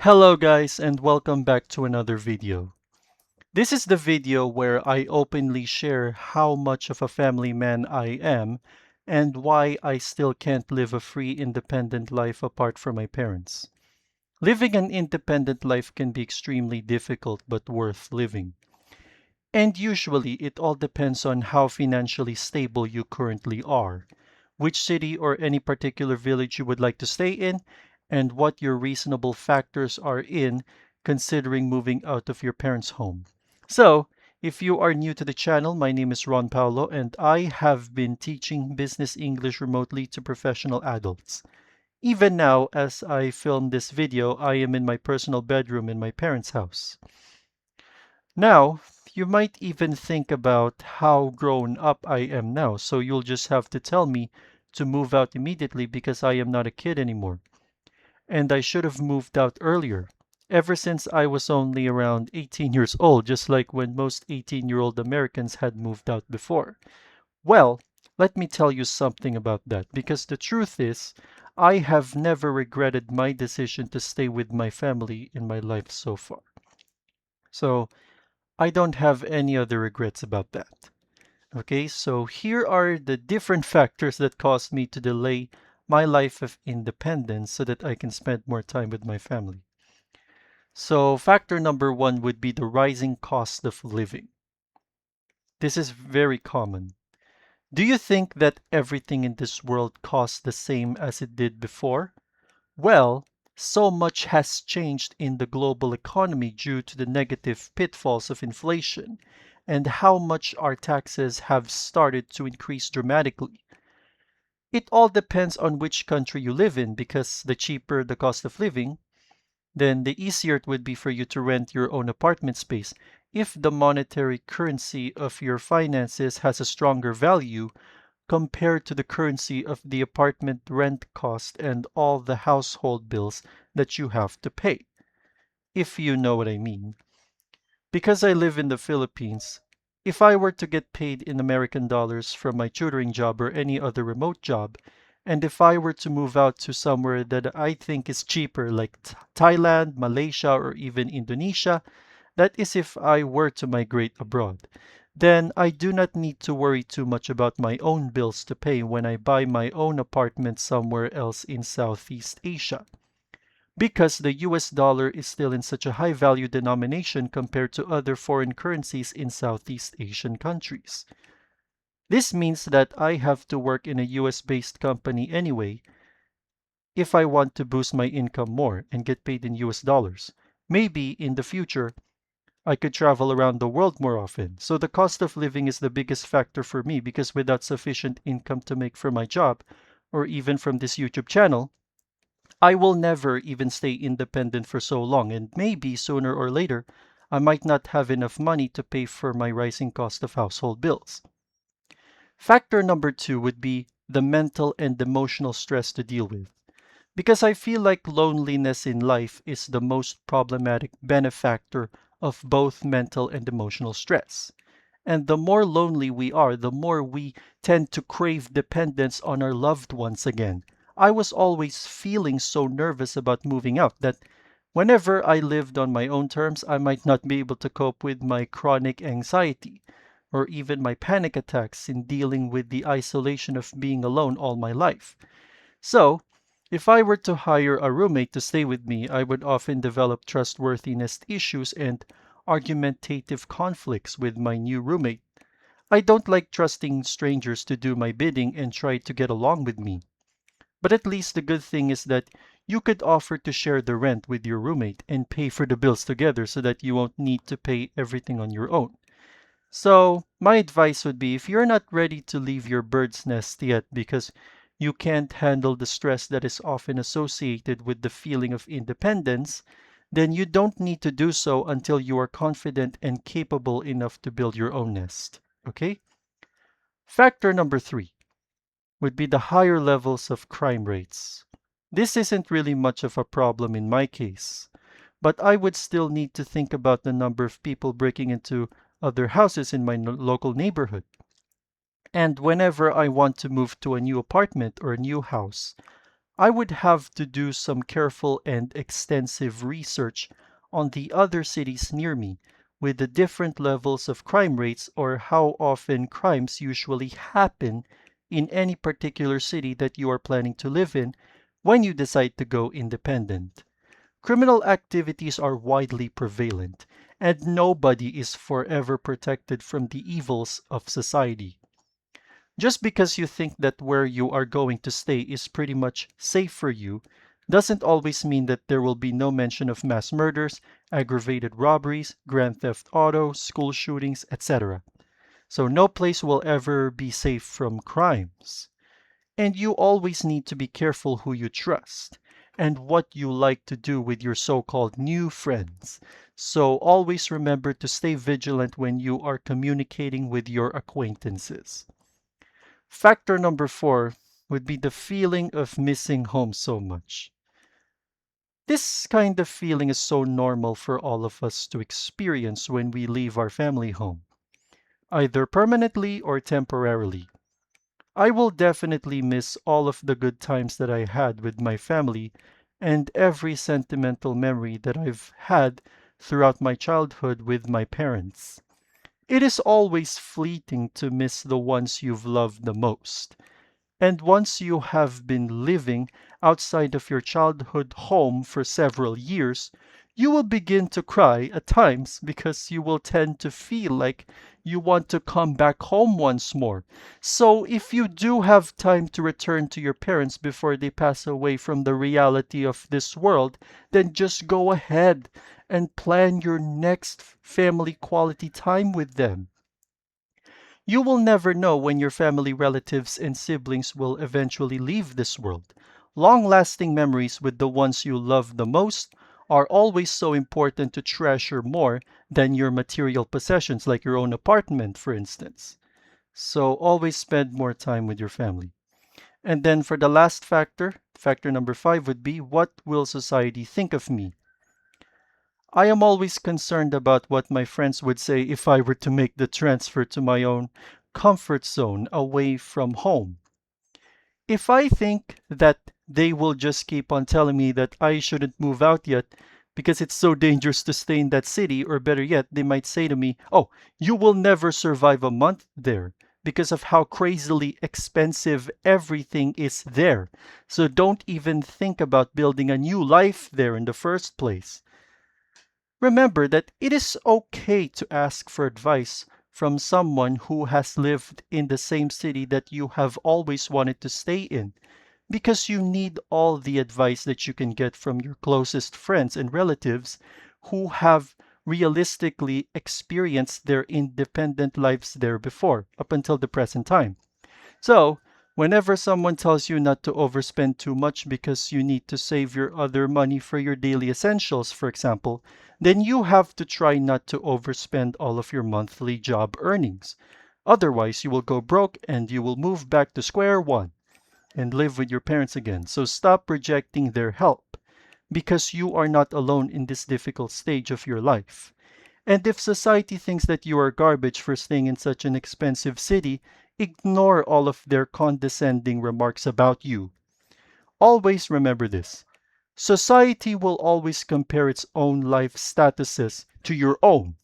Hello guys and welcome back to another video. This is the video where I openly share how much of a family man I am and why I still can't live a free independent life apart from my parents. Living an independent life can be extremely difficult but worth living. And usually it all depends on how financially stable you currently are, which city or any particular village you would like to stay in, and what your reasonable factors are in considering moving out of your parents' home. So, if you are new to the channel, my name is Ron Paolo, and I have been teaching business English remotely to professional adults. Even now, as I film this video, I am in my personal bedroom in my parents' house. Now, you might even think about how grown up I am now, so you'll just have to tell me to move out immediately because I am not a kid anymore. And I should have moved out earlier, ever since I was only around 18 years old, just like when most 18-year-old Americans had moved out before. Well, let me tell you something about that, because the truth is, I have never regretted my decision to stay with my family in my life so far. So, I don't have any other regrets about that. Okay, so here are the different factors that caused me to delay my life of independence so that I can spend more time with my family. So, factor number one would be the rising cost of living. This is very common. Do you think that everything in this world costs the same as it did before? Well, so much has changed in the global economy due to the negative pitfalls of inflation and how much our taxes have started to increase dramatically. It all depends on which country you live in because the cheaper the cost of living, then the easier it would be for you to rent your own apartment space if the monetary currency of your finances has a stronger value compared to the currency of the apartment rent cost and all the household bills that you have to pay, if you know what I mean. Because I live in the Philippines, if I were to get paid in American dollars from my tutoring job or any other remote job, and if I were to move out to somewhere that I think is cheaper, like Thailand, Malaysia, or even Indonesia, that is if I were to migrate abroad. Then I do not need to worry too much about my own bills to pay when I buy my own apartment somewhere else in Southeast Asia. Because the US dollar is still in such a high value denomination compared to other foreign currencies in Southeast Asian countries. This means that I have to work in a US based company anyway if I want to boost my income more and get paid in US dollars. Maybe in the future, I could travel around the world more often. So the cost of living is the biggest factor for me because without sufficient income to make from my job or even from this YouTube channel, I will never even stay independent for so long, and maybe sooner or later, I might not have enough money to pay for my rising cost of household bills. Factor number two would be the mental and emotional stress to deal with. Because I feel like loneliness in life is the most problematic benefactor of both mental and emotional stress. And the more lonely we are, the more we tend to crave dependence on our loved ones again. I was always feeling so nervous about moving out that whenever I lived on my own terms, I might not be able to cope with my chronic anxiety or even my panic attacks in dealing with the isolation of being alone all my life. So, if I were to hire a roommate to stay with me, I would often develop trustworthiness issues and argumentative conflicts with my new roommate. I don't like trusting strangers to do my bidding and try to get along with me. But at least the good thing is that you could offer to share the rent with your roommate and pay for the bills together so that you won't need to pay everything on your own. So, my advice would be if you're not ready to leave your bird's nest yet because you can't handle the stress that is often associated with the feeling of independence, then you don't need to do so until you are confident and capable enough to build your own nest. Okay? Factor number three would be the higher levels of crime rates. This isn't really much of a problem in my case, but I would still need to think about the number of people breaking into other houses in my local neighborhood. And whenever I want to move to a new apartment or a new house, I would have to do some careful and extensive research on the other cities near me with the different levels of crime rates or how often crimes usually happen in any particular city that you are planning to live in when you decide to go independent. Criminal activities are widely prevalent, and nobody is forever protected from the evils of society. Just because you think that where you are going to stay is pretty much safe for you doesn't always mean that there will be no mention of mass murders, aggravated robberies, grand theft auto, school shootings, etc. So no place will ever be safe from crimes. And you always need to be careful who you trust and what you like to do with your so called new friends. So always remember to stay vigilant when you are communicating with your acquaintances. Factor number four would be the feeling of missing home so much. This kind of feeling is so normal for all of us to experience when we leave our family home, either permanently or temporarily. I will definitely miss all of the good times that I had with my family and every sentimental memory that I've had throughout my childhood with my parents. It is always fleeting to miss the ones you've loved the most. And once you have been living outside of your childhood home for several years, you will begin to cry at times because you will tend to feel like you want to come back home once more. So, if you do have time to return to your parents before they pass away from the reality of this world, then just go ahead and plan your next family quality time with them. You will never know when your family relatives and siblings will eventually leave this world. Long lasting memories with the ones you love the most are always so important to treasure more than your material possessions, like your own apartment, for instance. So always spend more time with your family. And then for the last factor, factor number five would be what will society think of me? I am always concerned about what my friends would say if I were to make the transfer to my own comfort zone away from home. If I think that they will just keep on telling me that I shouldn't move out yet because it's so dangerous to stay in that city, or better yet, they might say to me, "Oh, you will never survive a month there because of how crazily expensive everything is there. So don't even think about building a new life there in the first place." Remember that it is okay to ask for advice from someone who has lived in the same city that you have always wanted to stay in, because you need all the advice that you can get from your closest friends and relatives who have realistically experienced their independent lives there before, up until the present time. So, whenever someone tells you not to overspend too much because you need to save your other money for your daily essentials, for example, then you have to try not to overspend all of your monthly job earnings. Otherwise, you will go broke and you will move back to square one and live with your parents again. So stop rejecting their help because you are not alone in this difficult stage of your life. And if society thinks that you are garbage for staying in such an expensive city, ignore all of their condescending remarks about you. Always remember this: society will always compare its own life statuses to your own,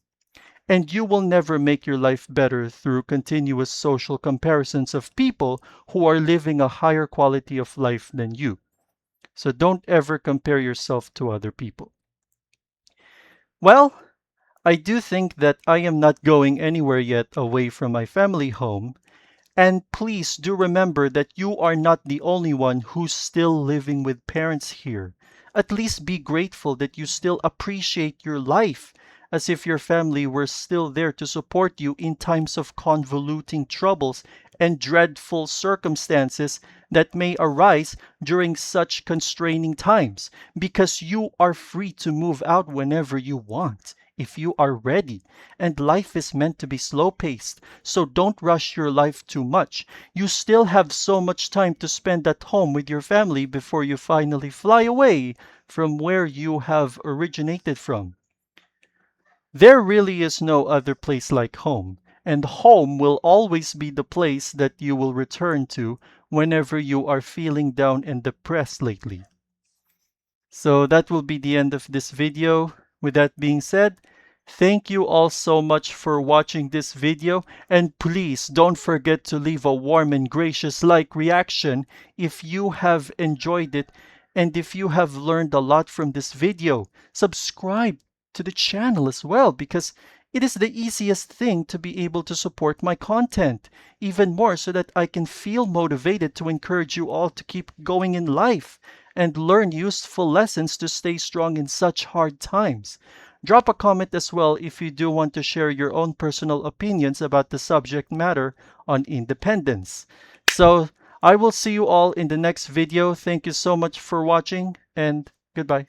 and you will never make your life better through continuous social comparisons of people who are living a higher quality of life than you. So don't ever compare yourself to other people. Well, I do think that I am not going anywhere yet away from my family home. And please do remember that you are not the only one who's still living with parents here. At least be grateful that you still appreciate your life, as if your family were still there to support you in times of convoluting troubles and dreadful circumstances that may arise during such constraining times, because you are free to move out whenever you want, if you are ready. And life is meant to be slow paced, so don't rush your life too much. You still have so much time to spend at home with your family before you finally fly away from where you have originated from. There really is no other place like home, and home will always be the place that you will return to whenever you are feeling down and depressed lately. So that will be the end of this video. With that being said, thank you all so much for watching this video, and please don't forget to leave a warm and gracious like reaction if you have enjoyed it and if you have learned a lot from this video. Subscribe to the channel as well, because it is the easiest thing to be able to support my content even more, so that I can feel motivated to encourage you all to keep going in life and learn useful lessons to stay strong in such hard times. Drop a comment as well if you do want to share your own personal opinions about the subject matter on independence. So I will see you all in the next video. Thank you so much for watching, and goodbye.